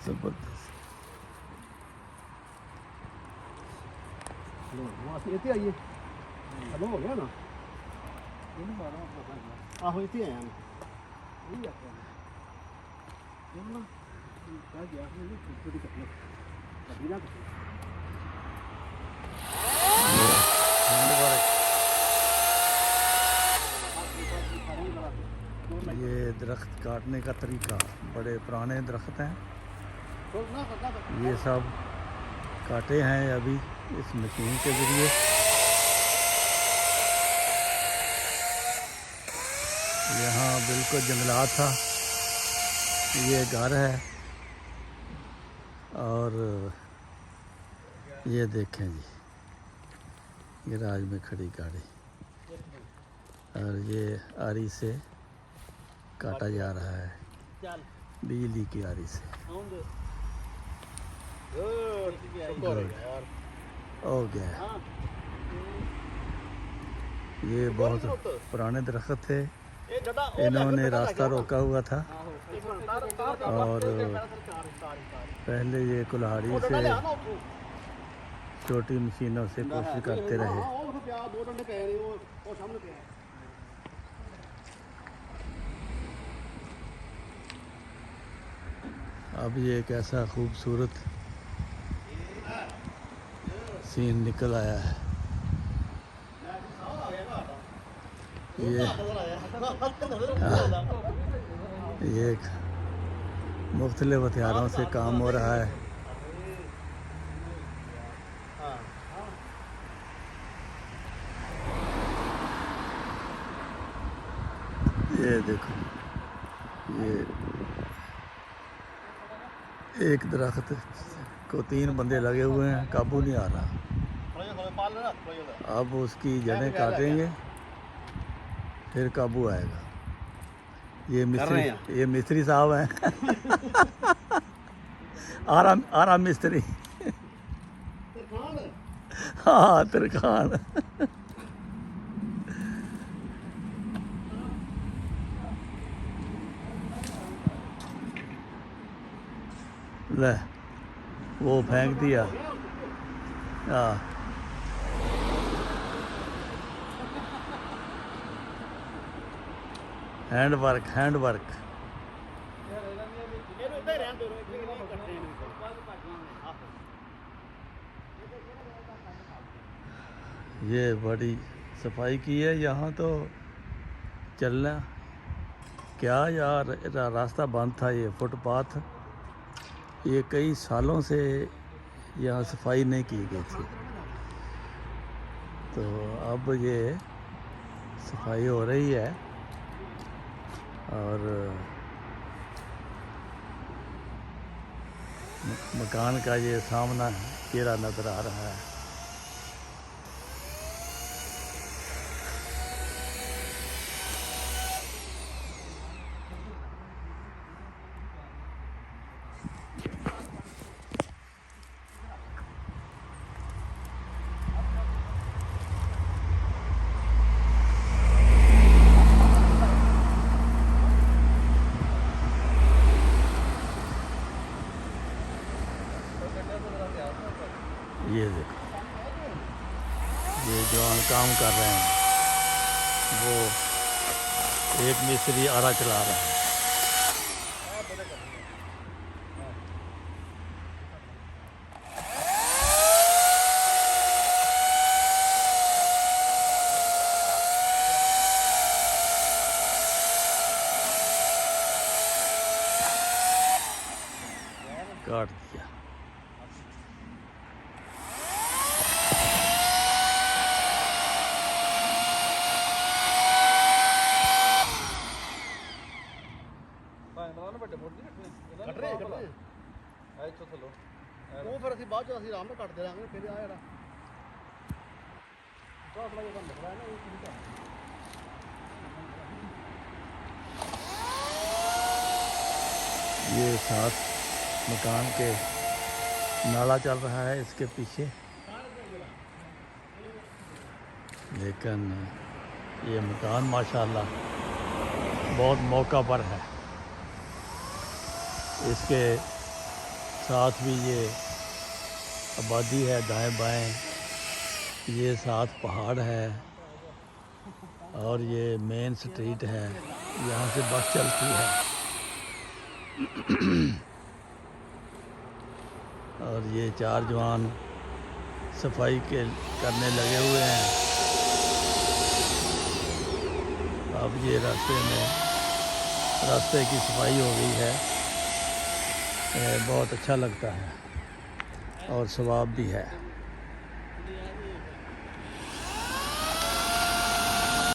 ज़बरदस्त। इतने आइए हेलो हो गया ना आहो इतने आया ये दरख्त काटने का तरीका, बड़े पुराने दरख्त हैं, ये सब काटे हैं अभी इस मशीन के ज़रिए। यहाँ बिल्कुल जंगलात था, ये घर है और ये देखें जी गैराज में खड़ी गाड़ी और ये आरी से काटा जा रहा है, बिजली की आरी से। हो गया। ये बहुत पुराने दरख्त थे, इन्होंने रास्ता रोका हुआ था और पहले ये कुल्हाड़ी से छोटी मशीनों से कोशिश करते रहे। अब ये एक ऐसा खूबसूरत सीन निकल आया है। ये एक मुख्तलिफ हथियारों से काम हो रहा है। ये देखो, ये एक दरख्त को 3 बंदे लगे हुए हैं, काबू नहीं आ रहा। अब उसकी जड़ें काटेंगे फिर काबू आएगा। ये मिस्त्री साहब हैं आराम मिस्त्री। हाँ तरखान। ले वो फेंक दिया। हाँ हैंड वर्क ये बड़ी सफाई की है। यहाँ तो चलना क्या यार, रास्ता बंद था, ये फुटपाथ, ये कई सालों से यहाँ सफाई नहीं की गई थी, तो अब ये सफाई हो रही है और मकान का ये सामना चेहरा नज़र आ रहा है। ये देखो, ये जवान काम कर रहे हैं, वो एक मिस्त्री आरा चला रहा है। काट दिया। ਉਹ ਫਿਰ ਅਸੀਂ ਬਾਅਦ ਚ ਅਸੀਂ ਆਰਾਮ ਨਾਲ ਕੱਟ ਦੇ ਲਾਂਗੇ ਫਿਰ ਆ ਜਿਹੜਾ ਥੋੜਾ ਜਿਹਾ ਕੰਮ ਲੱਗਦਾ ਹੈ ਨਾ ਇਹ ਠੀਕ ਹੈ। ये साथ मकान के नाला चल रहा है इसके पीछे, लेकिन ये मकान माशाल्लाह बहुत मौका पर है। इसके साथ भी ये आबादी है, दाएं बाएं ये साथ पहाड़ है और ये मेन स्ट्रीट है, यहाँ से बस चलती है। और ये 4 जवान सफाई करने लगे हुए हैं। अब ये रास्ते की सफाई हो गई है, बहुत अच्छा लगता है और सवाब भी है।